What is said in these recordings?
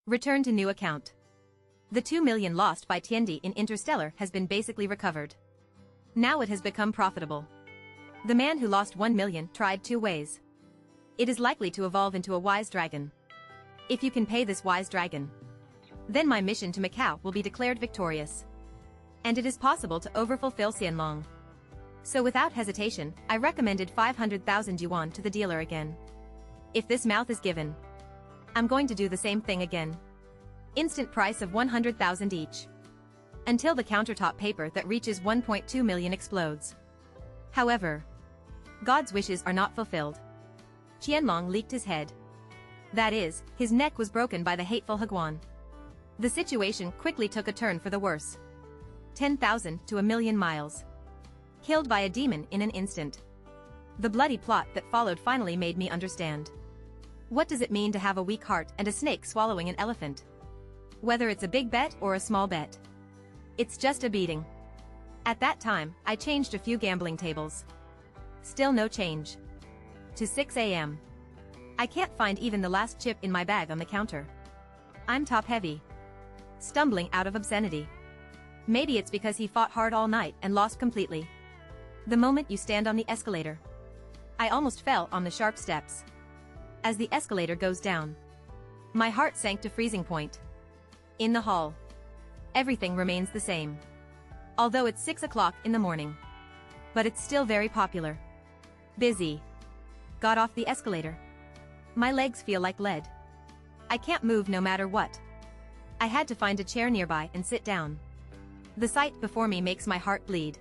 Return to new account. The 2 million lost by Tiandi in Interstellar has been basically recovered. Now it has become profitable. The man who lost 1 million tried 2 ways. It is likely to evolve into a wise dragon. If you can pay this wise dragon, then my mission to Macau will be declared victorious. And it is possible to overfulfill Xianlong. So without hesitation, I recommended 500,000 yuan to the dealer again. If this mouth is given, I'm going to do the same thing again. Instant price of 100,000 each. Until the countertop paper that reaches 1.2 million explodes. However, God's wishes are not fulfilled. Qianlong leaked his head. That is, his neck was broken by the hateful Higuan. The situation quickly took a turn for the worse. 10,000 to 1,000,000 miles. Killed by a demon in an instant. The bloody plot that followed finally made me understand. What does it mean to have a weak heart and a snake swallowing an elephant? Whether it's a big bet or a small bet. It's just a beating. At that time, I changed a few gambling tables. Still no change. To 6 a.m. I can't find even the last chip in my bag on the counter. I'm top-heavy. Stumbling out of obscenity. Maybe it's because he fought hard all night and lost completely. The moment you stand on the escalator. I almost fell on the sharp steps. As the escalator goes down, my heart sank to freezing point. In the hall, everything remains the same. Although it's 6 o'clock in the morning. But it's still very popular. Busy. Got off the escalator. My legs feel like lead. I can't move no matter what. I had to find a chair nearby and sit down. The sight before me makes my heart bleed.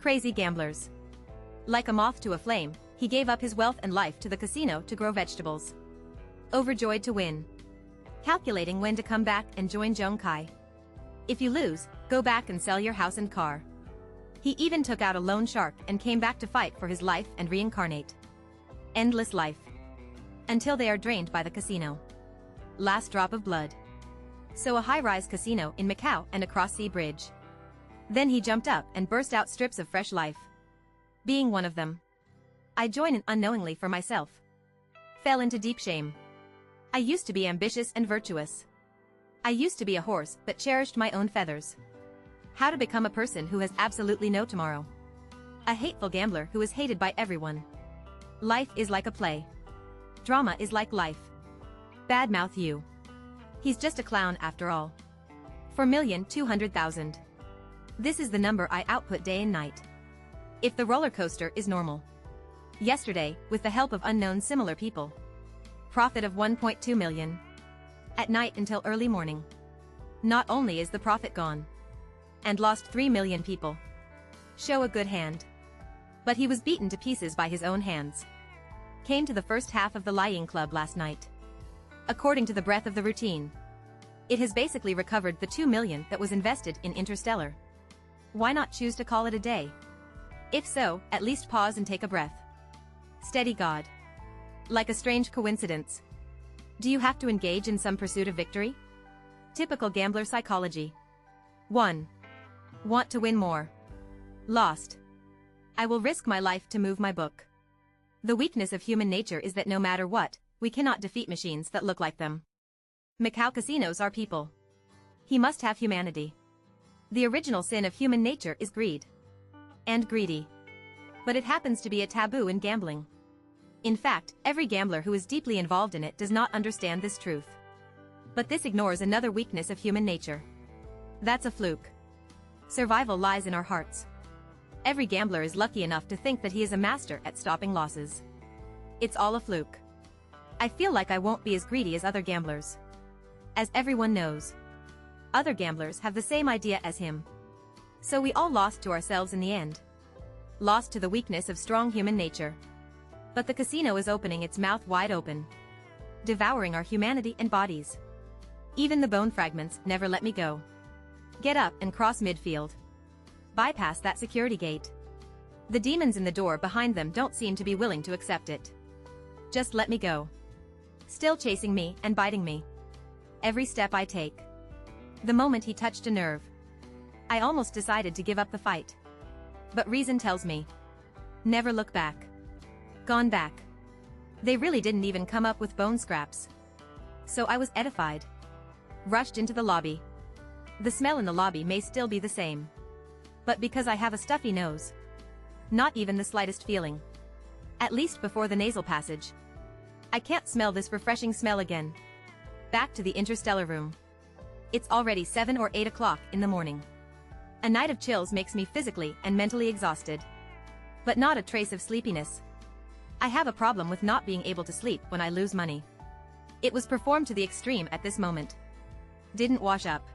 Crazy gamblers. Like a moth to a flame, he gave up his wealth and life to the casino to grow vegetables. Overjoyed to win. Calculating when to come back and join Zhong Kai. If you lose, go back and sell your house and car. He even took out a loan shark and came back to fight for his life and reincarnate. Endless life. Until they are drained by the casino. Last drop of blood. So a high-rise casino in Macau and a cross-sea bridge. Then he jumped up and burst out strips of fresh life. Being one of them. I joined in unknowingly for myself. Fell into deep shame. I used to be ambitious and virtuous. I used to be a horse but cherished my own feathers. How to become a person who has absolutely no tomorrow. A hateful gambler who is hated by everyone. Life is like a play. Drama is like life. Badmouth you. He's just a clown after all. 4,200,000. This is the number I output day and night. If the roller coaster is normal. Yesterday, with the help of unknown similar people. Profit of 1.2 million. At night until early morning. Not only is the profit gone. And lost 3 million people. Show a good hand. But he was beaten to pieces by his own hands. Came to the first half of the lying club last night. According to the breadth of the routine. It has basically recovered the 2 million that was invested in Interstellar. Why not choose to call it a day? If so, at least pause and take a breath. Steady God. Like a strange coincidence. Do you have to engage in some pursuit of victory? Typical gambler psychology. 1. Want to win more. Lost. I will risk my life to move my book. The weakness of human nature is that no matter what, we cannot defeat machines that look like them. Macau casinos are people. He must have humanity. The original sin of human nature is greed. And greedy. But it happens to be a taboo in gambling. In fact, every gambler who is deeply involved in it does not understand this truth. But this ignores another weakness of human nature. That's a fluke. Survival lies in our hearts. Every gambler is lucky enough to think that he is a master at stopping losses. It's all a fluke. I feel like I won't be as greedy as other gamblers. As everyone knows. Other gamblers have the same idea as him. So we all lost to ourselves in the end. Lost to the weakness of strong human nature. But the casino is opening its mouth wide open. Devouring our humanity and bodies. Even the bone fragments never let me go. Get up and cross midfield. Bypass that security gate. The demons in the door behind them don't seem to be willing to accept it. Just let me go. Still chasing me and biting me. Every step I take. The moment he touched a nerve. I almost decided to give up the fight. But reason tells me. Never look back. Gone back. They really didn't even come up with bone scraps. So I was edified. Rushed into the lobby. The smell in the lobby may still be the same. But because I have a stuffy nose. Not even the slightest feeling. At least before the nasal passage. I can't smell this refreshing smell again. Back to the interstellar room. It's already 7 or 8 o'clock in the morning. A night of chills makes me physically and mentally exhausted. But not a trace of sleepiness. I have a problem with not being able to sleep when I lose money. It was performed to the extreme at this moment. Didn't wash up.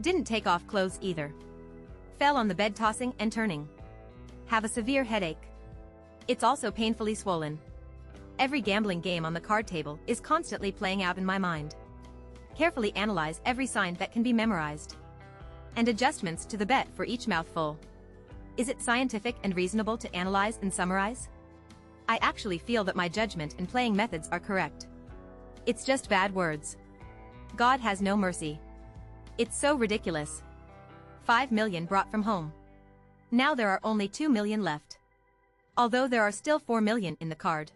Didn't take off clothes either. Fell on the bed tossing and turning. Have a severe headache. It's also painfully swollen. Every gambling game on the card table is constantly playing out in my mind. Carefully analyze every sign that can be memorized. And adjustments to the bet for each mouthful. Is it scientific and reasonable to analyze and summarize? I actually feel that my judgment and playing methods are correct. It's just bad words. God has no mercy. It's so ridiculous. 5 million brought from home. Now there are only 2 million left. Although there are still 4 million in the card.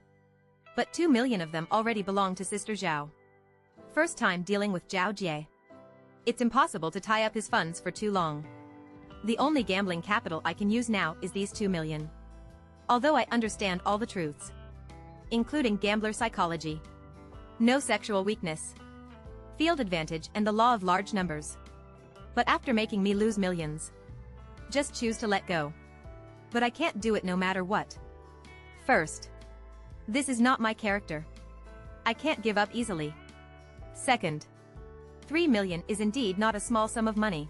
But 2 million of them already belong to Sister Zhao. First time dealing with Zhao Jie. It's impossible to tie up his funds for too long. The only gambling capital I can use now is these 2 million. Although I understand all the truths. Including gambler psychology. No sexual weakness. Field advantage and the law of large numbers. But after making me lose millions. Just choose to let go. But I can't do it no matter what. First. This is not my character. I can't give up easily. Second. 3 million is indeed not a small sum of money.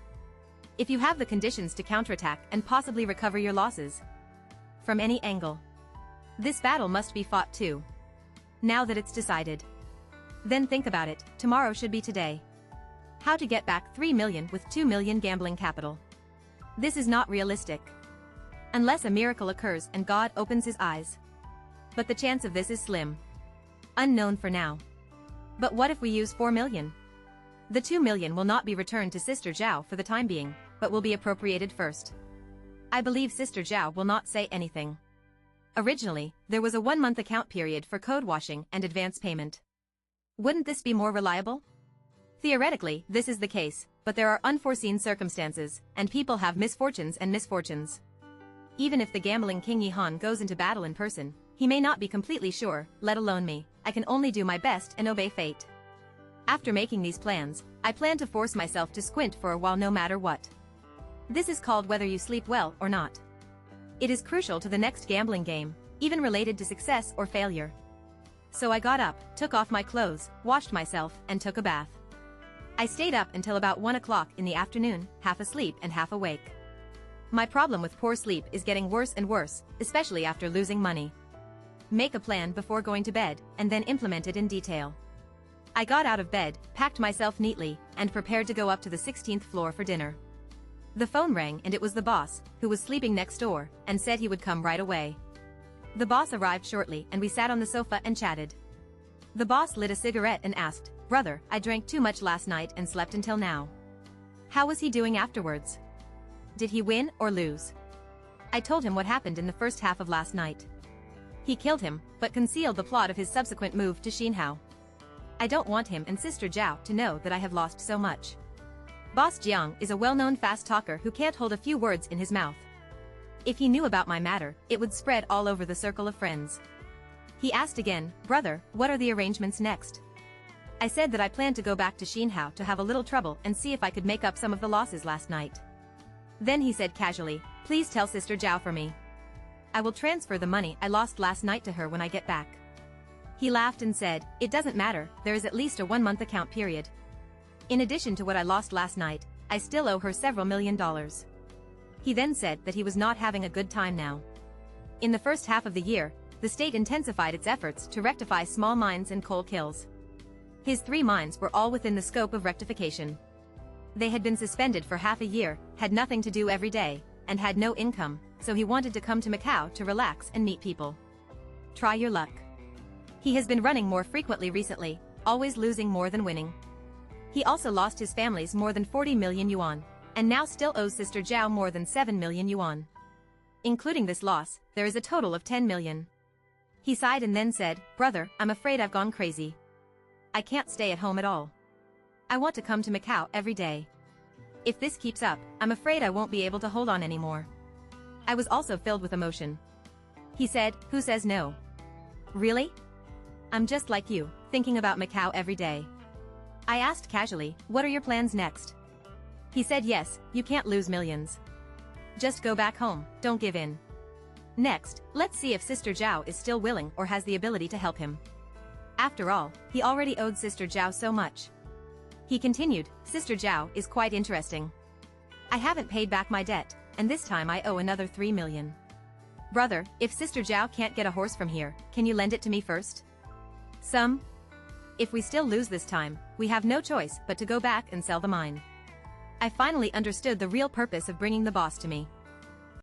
If you have the conditions to counterattack and possibly recover your losses. From any angle. This battle must be fought too. Now that it's decided. Then think about it, tomorrow should be today. How to get back 3 million with 2 million gambling capital. This is not realistic. Unless a miracle occurs and God opens his eyes. But the chance of this is slim. Unknown for now. But what if we use 4 million? The 2 million will not be returned to Sister Zhao for the time being, but will be appropriated first. I believe Sister Zhao will not say anything. Originally, there was a 1-month account period for code washing and advance payment. Wouldn't this be more reliable? Theoretically, this is the case, but there are unforeseen circumstances, and people have misfortunes and misfortunes. Even if the gambling King Yihan goes into battle in person, he may not be completely sure, let alone me. I can only do my best and obey fate. After making these plans, I plan to force myself to squint for a while no matter what. This is called whether you sleep well or not. It is crucial to the next gambling game, even related to success or failure. So I got up, took off my clothes, washed myself, and took a bath. I stayed up until about 1 o'clock in the afternoon, half asleep and half awake. My problem with poor sleep is getting worse and worse, especially after losing money. Make a plan before going to bed, and then implement it in detail. I got out of bed, packed myself neatly, and prepared to go up to the 16th floor for dinner. The phone rang and it was the boss, who was sleeping next door, and said he would come right away. The boss arrived shortly and we sat on the sofa and chatted. The boss lit a cigarette and asked, "Brother, I drank too much last night and slept until now. How was he doing afterwards? Did he win or lose?" I told him what happened in the first half of last night. He killed him, but concealed the plot of his subsequent move to Xinhao. I don't want him and Sister Zhao to know that I have lost so much. Boss Jiang is a well-known fast talker who can't hold a few words in his mouth. If he knew about my matter, it would spread all over the circle of friends. He asked again, "Brother, what are the arrangements next?" I said that I planned to go back to Xinhao to have a little trouble and see if I could make up some of the losses last night. Then he said casually, "Please tell Sister Zhao for me. I will transfer the money I lost last night to her when I get back." He laughed and said, "It doesn't matter, there is at least a 1-month account period. In addition to what I lost last night, I still owe her several $1,000,000. He then said that he was not having a good time now. In the first half of the year, the state intensified its efforts to rectify small mines and coal kills. His 3 mines were all within the scope of rectification. They had been suspended for half a year, had nothing to do every day, and had no income, so he wanted to come to Macau to relax and meet people. Try your luck. He has been running more frequently recently, always losing more than winning. He also lost his family's more than 40 million yuan, and now still owes Sister Zhao more than 7 million yuan. Including this loss, there is a total of 10 million. He sighed and then said, "Brother, I'm afraid I've gone crazy. I can't stay at home at all. I want to come to Macau every day. If this keeps up, I'm afraid I won't be able to hold on anymore. I was also filled with emotion. He said, who says no? Really? I'm just like you, thinking about Macau every day. I asked casually, what are your plans next? He said yes, you can't lose millions. Just go back home, don't give in. Next, let's see if Sister Zhao is still willing or has the ability to help him. After all, he already owed Sister Zhao so much. He continued, Sister Zhao is quite interesting. I haven't paid back my debt, and this time I owe another 3 million. Brother, if Sister Zhao can't get a horse from here, can you lend it to me first? Some? If we still lose this time, we have no choice but to go back and sell the mine. I finally understood the real purpose of bringing the boss to me.